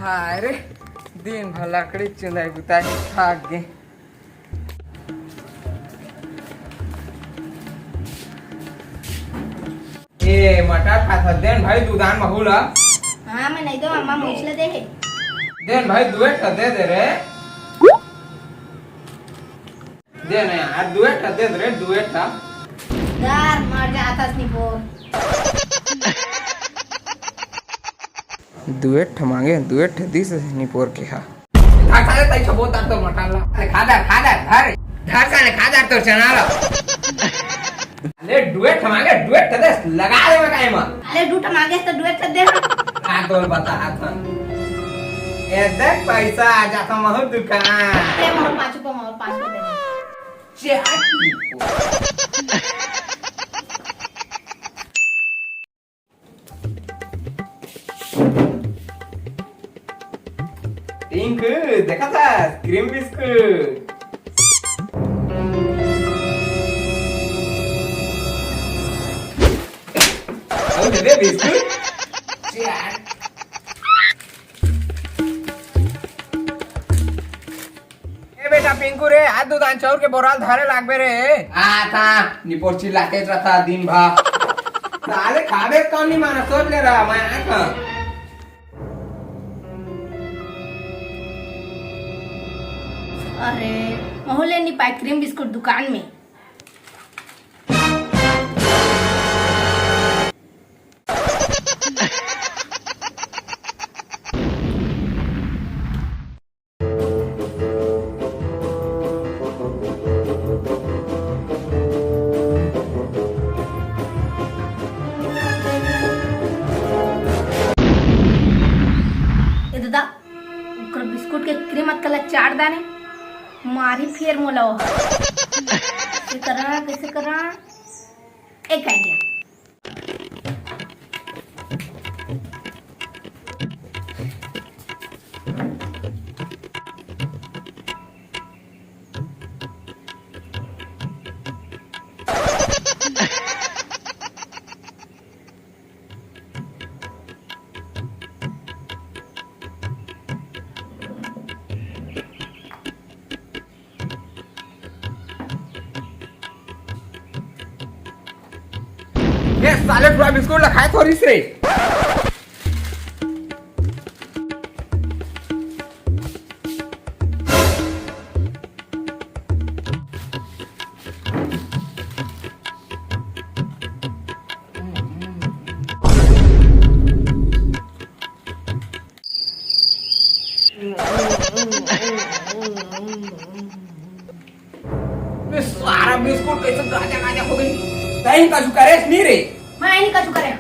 हाय रे दिन भर लकड़ी चुनाई बुताई थक गए। ए मटर खाता देन भाई दुकान में हुला। हाँ मैं नहीं तो अम्मा मुझले दे है। देन भाई दुएट दे दे रे। देन यार दुएट दे दे रे दुएट। यार मर जाता नहीं बोल। दुएट मांगे दुएट दिस निपोर के हा खा ले तई छबो ता तो मटाला अरे खा धर साले खा तो चना ला ले दुएट मांगे दुएट दे लगा दे मैं काहे में अरे डूटा मांगे तो डुएट दे हां तो बता था ए देख पैसा आ जाता महु दुकान अरे मोर 5 को दे पिंक देखा था क्रीम बिस्कुट ओ दे बिस्कुट ए बेटा पिंकू रे आज दुकान चौर के बोराल धारे लागबे रे आ था निपोर चिल्लाते रहता दिन भर साले खाबे कौन नहीं माना सोच ले रहा मैं आका अरे मोहल्ले नहीं पाए क्रीम बिस्कुट दुकान में। ये दादा बिस्कुट के क्रीम मत कल 4 दाने मारी फिर मोला कैसे करा एक आइडिया ये साले पूरा बिस्कुट लखाए थोड़ी से सारा बिस्कुट कैसे गाजा गाजा हो गई कहीं का करे नहीं रे मैं नहीं कछु करे